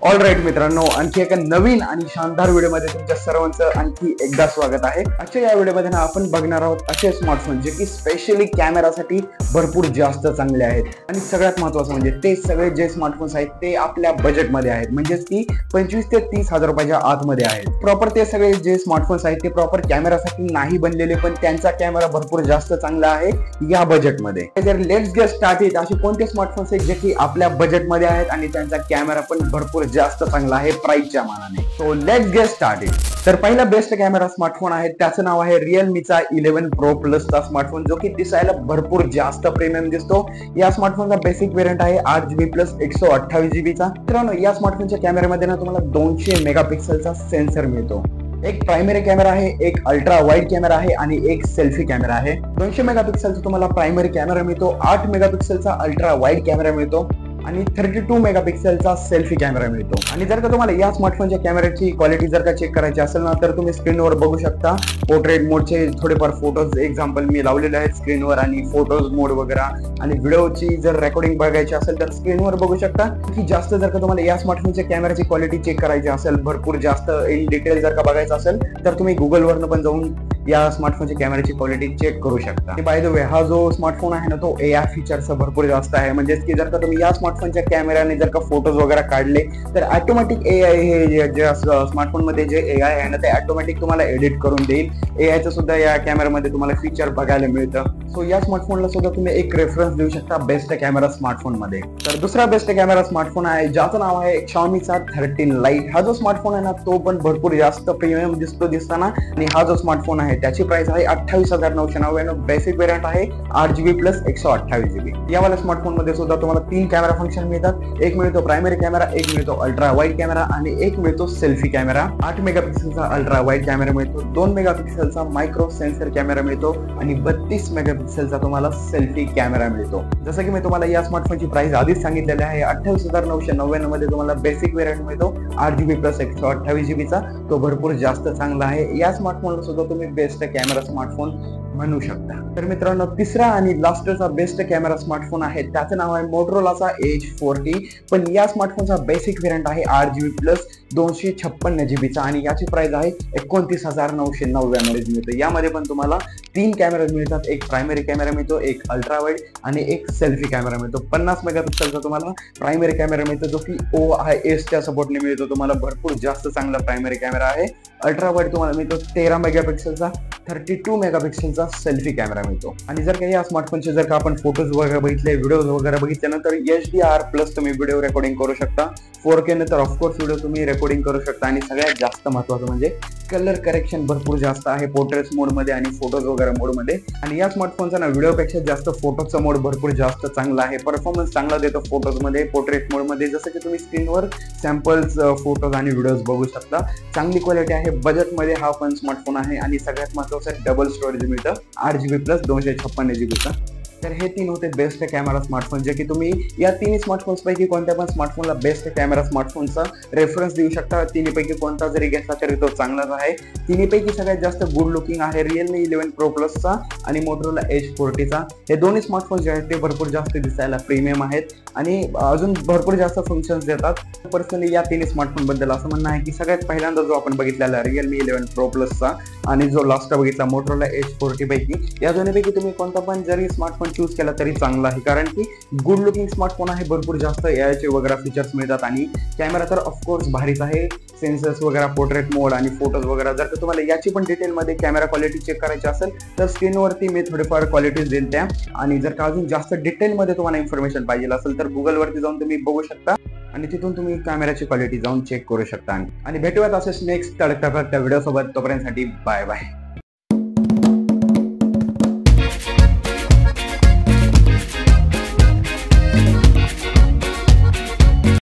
All right मित्रांनो, आणखी एका नवीन आणि शानदार व्हिडिओमध्ये तुमच्या सर्वांचं आणखी एकदा स्वागत आहे। आजच्या या व्हिडिओमध्ये आपण बघणार आहोत असे स्मार्टफोन जे की स्पेशली कॅमेरासाठी भरपूर जास्त चांगले आहेत आणि सगळ्यात महत्त्वाचं म्हणजे ते सगळे जे स्मार्टफोन्स आहेत ते आपल्या बजेटमध्ये आहेत, म्हणजेच की 25 ते 30 हजार रुपयाच्या आतमध्ये आहेत। प्रॉपर ते सगळे जे स्मार्टफोन्स आहेत ते प्रॉपर कॅमेरासाठी नाही बनलेले, पण त्यांचा कॅमेरा भरपूर जास्त चांगला आहे या बजेटमध्ये। तर लेट्स गेट स्टार्टेड। असे कोणते स्मार्टफोन्स आहेत जे की आपल्या बजेटमध्ये आहेत आणि त्यांचा कॅमेरा पण भरपूर जास्त चांगला आहे प्राइसच्या मानाने। So let's get started. तर पहिला बेस्ट कॅमेरा स्मार्टफोन आहे त्याचं नाव आहे रिअलमीचा 11 प्रो प्लस चा स्मार्टफोन, जो की दिसायला भरपूर जास्त प्रीमियम दिसतो। या स्मार्टफोनचा बेसिक वेरियंट आहे 8GB प्लस 128GB चा। मित्रांनो, या स्मार्टफोनच्या कॅमेऱ्यामध्ये ना तुम्हाला 200 मेगापिक्सेलचा सेन्सर मिळतो। एक प्रायमरी कॅमेरा आहे, एक अल्ट्रा वाईड कॅमेरा आहे आणि एक सेल्फी कॅमेरा आहे। 200 मेगापिक्सेलचा तुम्हाला प्रायमरी कॅमेरा मिळतो, 8 मेगापिक्सेलचा अल्ट्रा वाईड कॅमेरा मिळतो आणि 32 मेगापिक्सेलचा सेल्फी कॅमेरा मिळतो। आणि जर का तुम्हाला या स्मार्टफोनच्या कॅमेऱ्याची क्वालिटी जर का चेक करायची असेल ना, तर तुम्ही स्क्रीनवर बघू शकता पोर्ट्रेट मोडचे थोडेफार फोटोज एक्झाम्पल मी लावलेले आहेत स्क्रीनवर, आणि फोटोज मोड वगैरे, आणि व्हिडिओची जर रेकॉर्डिंग बघायची असेल तर स्क्रीनवर बघू शकता की जास्त जर का तुम्हाला या स्मार्टफोनच्या कॅमेऱ्याची क्वालिटी चेक करायची असेल, भरपूर जास्त इन डिटेल जर का बघायचं असेल तर तुम्ही गुगलवरनं पण जाऊन या स्मार्टफोनची कॅमेऱ्याची क्वालिटी चेक करू शकता। बाय द वे, हा जो स्मार्टफोन आहे ना तो एआय फीचरचा भरपूर जास्त आहे, म्हणजे की जर का तुम्ही या स्मार्टफोनच्या कॅमेराने जर का फोटोज वगैरे काढले तर ऑटोमॅटिक एआय हे जे स्मार्टफोन मध्ये जे एआय आहे ना ते ऑटोमॅटिक तुम्हाला एडिट करून देईल। एआयचं सुद्धा या कॅमेरामध्ये तुम्हाला फीचर बघायला मिळतं। सो या स्मार्टफोनला सुद्धा तुम्ही एक रेफरन्स देऊ शकता बेस्ट कॅमेरा स्मार्टफोन मध्ये। तर दुसरा बेस्ट कॅमेरा स्मार्टफोन आहे ज्याचं नाव आहे Xiaomiचा 13 लाईट। हा जो स्मार्टफोन आहे ना तो पण भरपूर जास्त प्रीमियम दिसताना, आणि हा जो स्मार्टफोन आहे त्याची प्राइस आहे 28,999। बेसिक वेरियंट आहे 8GB प्लस 128GB। यावाल्या स्मार्टफोन मध्ये सुद्धा तुम्हाला 3 कॅमेरा फंक्शन मिळतात। एक मिळतो प्रायमरी कॅमेरा, एक मिळतो अल्ट्रा वाईड कॅमेरा आणि एक मिळतो सेल्फी कॅमेरा। 8 मेगापिक्सेलचा अल्ट्रा वाईड कॅमेरा मिळतो, 2 मेगापिक्सेलचा मायक्रो सेन्सर कॅमेरा मिळतो आणि 32 मेगापिक्सेलचा तुम्हाला सेल्फी कॅमेरा मिळतो। जसं की मी तुम्हाला या स्मार्टफोनची प्राइस आधीच सांगितलेली आहे 28,999 मध्ये तुम्हाला बेसिक वेरियंट मिळतो 8GB प्लस 128GB चा। तो भरपूर जास्त चांगला आहे। या स्मार्टफोनला सुद्धा तुम्ही बेस्ट कॅमेरा स्मार्टफोन म्हणू शकता। तर मित्रांनो, तिसरा आणि लास्टचा बेस्ट कॅमेरा स्मार्टफोन आहे त्याचं नाव आहे मोटोरोलाचा एज 40। पण या स्मार्टफोनचा बेसिक वेरियंट आहे 8GB प्लस 256GB चा आणि याची प्राइस आहे 29,999 मध्ये मिळते। यामध्ये पण तुम्हाला 3 कॅमेरा मिळतात, एक प्रायमरी कॅमेरा मिळतो, एक अल्ट्रा वाईड आणि एक सेल्फी कॅमेरा मिळतो। 50 मेगापिक्सेलचा तुम्हाला प्रायमरी कॅमेरा मिळतो जो की OIS च्या सपोर्टने मिळतो तुम्हाला। भरपूर जास्त चांगला प्रायमरी कॅमेरा आहे। अल्ट्रा वाईड तुम्हाला मिळतो 13 मेगापिक्सेलचा, 32 मेगापिक्सेलचा सेल्फी कॅमेरा मिळतो। आणि जर का या स्मार्टफोनचे जर का आपण फोटोज वगैरे बघितले, व्हिडिओज वगैरे बघितल्यानंतर HDR प्लस तुम्ही व्हिडिओ रेकॉर्डिंग करू शकता। 4K नंतर ऑफकोर्स व्हिडिओ तुम्ही रेकॉर्डिंग करू शकता। आणि सगळ्यात जास्त महत्त्वाचं म्हणजे कलर करेक्शन भरपूर जास्त आहे पोर्ट्रेट मोड मध्ये आणि फोटोज वगैरे मोड मध्ये। आणि या स्मार्टफोनचा ना व्हिडिओपेक्षा जास्त फोटोचा मोड भरपूर जास्त चांगला आहे, परफॉर्मन्स चांगला देतो फोटोज मध्ये, पोर्ट्रेट मोड मध्ये। जसं की तुम्ही स्क्रीनवर सॅम्पल्स फोटोज आणि व्हिडिओज बघू शकता। चांगली क्वालिटी आहे, बजेट मध्ये हा पण स्मार्टफोन आहे आणि सगळ्यात महत्त्वाचं डबल स्टोरेज मिळतं 8GB प्लस 256GB चा। तर हे 3 होते बेस्ट कॅमेरा स्मार्टफोन, जे की तुम्ही या 3 स्मार्टफोन्स पैकी कोणत्या पण स्मार्टफोनला बेस्ट कॅमेरा स्मार्टफोनचा रेफरन्स देऊ शकता। तिन्हीपैकी कोणता जरी घेतला तरी तो चांगलाच आहे। तिन्हीपैकी सगळ्यात जास्त गुड लुकिंग आहे रिअलमी 11 प्रो प्लसचा आणि मोटोरोला एज 40चा। हे दोन्ही स्मार्टफोन जे आहेत ते भरपूर जास्त दिसायला प्रीमियम आहेत आणि अजून भरपूर जास्त फंक्शन्स देतात। पर्सनली या 3 स्मार्टफोन बद्दल असं म्हणणं आहे की सगळ्यात पहिल्यांदा जो आपण बघितलेला रिअलमी 11 प्रो प्लसचा आणि जो लास्ट बघितला मोटोरोला एज 40 पैकी, या दोन्हीपैकी तुम्ही कोणता पण जरी स्मार्टफोन चूज केला तरी चांगला आहे, कारण की गुड लुकिंग स्मार्टफोन आहे, भरपूर जास्त एआयचे वगैरे फीचर्स मिळतात आणि कॅमेरा तर ऑफकोर्स भारीच आहे। सेन्सर्स वगैरे, पोर्ट्रेट मोड आणि फोटोज वगैरे। जर का तुम्हाला याची पण डिटेलमध्ये कॅमेरा क्वालिटी चेक करायची असेल तर स्क्रीनवरती मी थोडेफार क्वालिटीज देईल त्या, आणि जर का अजून जास्त डिटेलमध्ये तुम्हाला इन्फॉर्मेशन पाहिजे असेल तर गुगलवरती जाऊन तुम्ही बघू शकता आणि तिथून तुम्ही कॅमेराची क्वालिटी जाऊन चेक करू शकता। आणि भेटूयात असेच नेक्स्ट तडकता व्हिडिओ सोबत। तोपर्यंतसाठी बाय बाय।